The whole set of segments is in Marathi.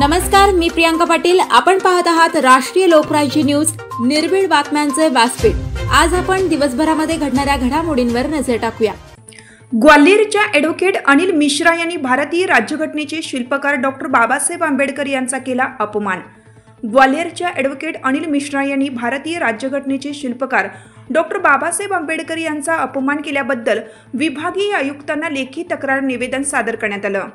नमस्कार, मी प्रियांका पाटील। आपण पाहत आहात राष्ट्रीय लोकराज्य न्यूज, निर्भीड बातम्यांचे व्यासपीठ। आज आपण दिवसभरामध्ये घडणाऱ्या घडामोडींवर नजर टाकूया। ग्वाल्हेरच्या ॲडव्होकेट अनिल मिश्रा यांनी भारतीय राज्यघटनेचे शिल्पकार डॉक्टर बाबासाहेब आंबेडकर यांचा केला अपमान। ग्वाल्हेरच्या ॲडव्होकेट अनिल मिश्रा यांनी भारतीय राज्यघटनेचे शिल्पकार डॉक्टर बाबासाहेब आंबेडकर यांचा अपमान केल्याबद्दल विभागीय आयुक्तांना लेखी तक्रार निवेदन सादर करण्यात आलं।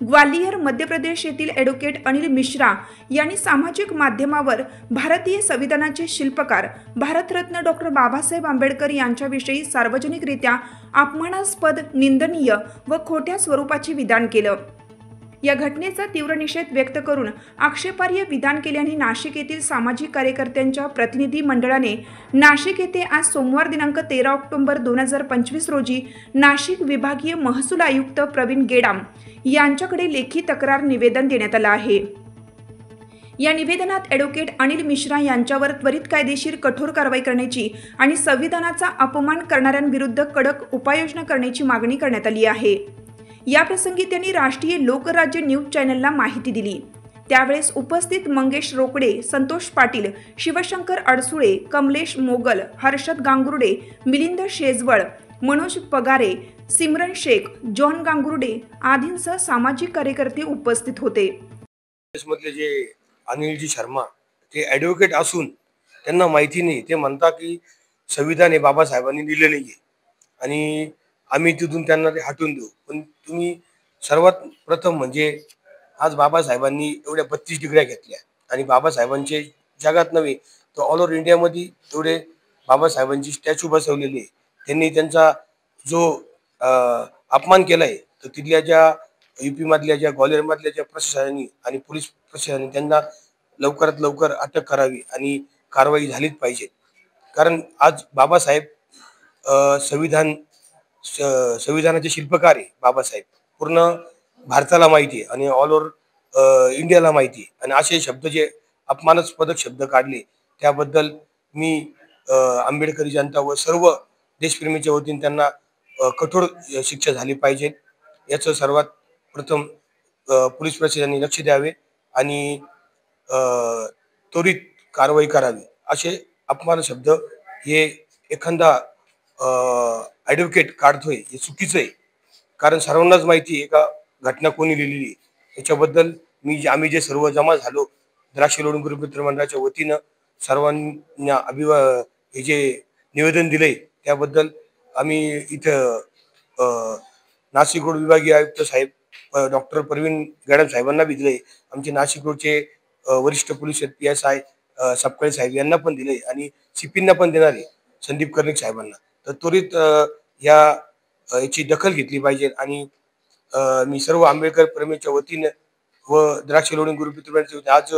ग्वालियर मध्य प्रदेश येथील ॲडव्होकेट अनिल मिश्रा यांनी सामाजिक माध्यमावर भारतीय संविधानाचे शिल्पकार भारतरत्न डॉक्टर बाबासाहेब आंबेडकर यांच्याविषयी सार्वजनिकरित्या अपमानास्पद, निंदनीय व खोट्या स्वरूपाचे विधान केलं। या घटनेचा तीव्र निषेध व्यक्त करून आक्षेपार्ह विधान केल्याने नाशिक येथील सामाजिक कार्यकर्त्यांच्या प्रतिनिधी मंडळाने नाशिक येथे आज सोमवार दिनांक 13 ऑक्टोबर 2025 रोजी नाशिक विभागीय महसूल आयुक्त प्रवीण गेडाम यांच्याकडे लेखी तक्रार निवेदन देण्यात आलं आहे। या निवेदनात ॲडव्होकेट अनिल मिश्रा यांच्यावर त्वरित कायदेशीर कठोर कारवाई करण्याची आणि संविधानाचा अपमान करणाऱ्यांविरुद्ध कडक उपाययोजना करण्याची मागणी करण्यात आली आहे। याप्रसंगी त्यांनी राष्ट्रीय लोकराज्य न्यूज चॅनलला माहिती दिली। त्यावेळेस उपस्थित मंगेश रोकडे, संतोष पाटील, शिवशंकर अडसुळे, कमलेश मोगल, हर्षद गांगुर्डे, मिलिंद शेजवळ, मनोज पगारे, सिमरन शेख, जॉन गांगुर्डे आदींसह सामाजिक कार्यकर्ते उपस्थित होते। देशमधले जे अनिलजी शर्मा ते ॲडव्होकेट असून त्यांना माहिती नाही, ते म्हणतात की संविधान हे बाबासाहेबांनी दिले नाहीये आणि आम्ही तिथून त्यांना ते हटवून देऊ। पण तुम्ही सर्वात प्रथम म्हणजे आज बाबासाहेबांनी एवढ्या 32 डिग्र्या घेतल्या आणि बाबासाहेबांचे जगात नव्हे तर ऑल ओव्हर इंडियामध्ये एवढे बाबासाहेबांची स्टॅच्यू बसवलेले। त्यांनी त्यांचा जो अपमान केलाय तर तिथल्या ज्या यूपी मधल्या ज्या ग्वाल्हेर मधल्या ज्या प्रशासनाने आणि पोलीस प्रशासनाने त्यांना लवकरात लवकर अटक करावी आणि कारवाई झालीच पाहिजे। कारण आज बाबासाहेब संविधानाचे शिल्पकार आहे। बाबासाहेब पूर्ण भारताला माहिती आहे आणि ऑल ओव्हर इंडियाला माहिती आहे आणि असे शब्द जे अपमानास्पद शब्द काढले त्याबद्दल मी आंबेडकरी जनता व सर्व देशप्रेमीच्या वतीने त्यांना कठोर शिक्षा झाली पाहिजे याचं सर्वात प्रथम पोलीस प्रशासनाने लक्ष द्यावे आणि त्वरित कारवाई करावी। असे अपमान शब्द हे एखादा ॲडव्होकेट काढतोय हे चुकीचं आहे। कारण सर्वांनाच माहिती आहे का घटना कोणी लिहिलेली आहे। याच्याबद्दल आम्ही जे सर्व जमा झालो द्राक्ष लोणीकर ग्रुप मित्रमंडळाच्या वतीनं सर्वांना हे जे निवेदन दिले त्याबद्दल आम्ही इथं नाशिक रोड विभागीय आयुक्त साहेब डॉक्टर प्रवीण गेडाम साहेबांना भी दिले, आमचे नाशिक रोडचे वरिष्ठ पोलीस PSI सपकाळे साहेब यांना पण दिले आणि CPंना पण देणार आहे संदीप कर्णिक साहेबांना। तर त्वरित याची दखल घेतली पाहिजे आणि मी सर्व आंबेडकर प्रेमीच्या वतीने व द्राक्ष लोणीकर ग्रुप मित्रमंडळाच्या आज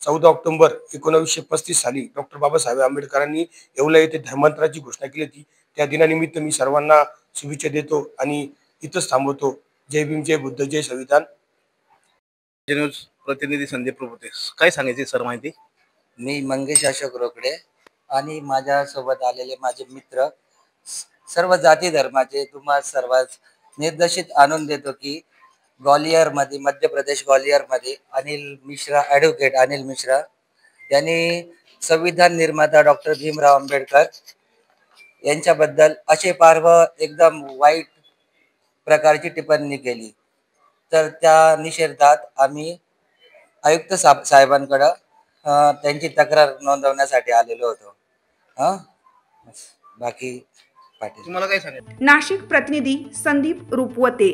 14 ऑक्टोबर 1935 साली डॉक्टर बाबासाहेब आंबेडकरांनी येवला येथे धर्मांतराची घोषणा केली होती। त्या दिनानिमित्त मी सर्वांना शुभेच्छा देतो आणि इथंच थांबवतो। जय भीम, जय बुद्ध, जय संविधान। न्यूज प्रतिनिधी संदीप प्रभुते, काय सांगायचे सर माहिती? मी मंगेश अशोक रोकडे आणि माझ्यासोबत आलेले माझे मित्र सर्व जाती धर्माचे तुम्हा सर्वांस निर्देशित आणून देतो की ग्वालियरमध्ये मध्य प्रदेश ग्वालियरमध्ये ॲडव्होकेट अनिल मिश्रा यांनी संविधान निर्माता डॉक्टर भीमराव आंबेडकर यांच्याबद्दल आक्षेपार्ह एकदम वाईट प्रकारची टिप्पणी केली। तर त्या निषेधात आम्ही आयुक्त साहेबांकडे त्यांची तक्रार नोंदवण्यासाठी आलेलो होतो। बाकी तुम्हाला काय सांगायचं? नाशिक प्रतिनिधी संदीप रुपवते।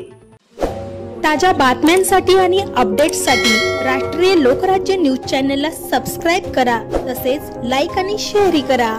ताज्या बातम्यांसाठी आणि अपडेट्ससाठी राष्ट्रीय लोकराज्य न्यूज चॅनलला सबस्क्राईब करा, तसेच लाईक आणि शेअर करा।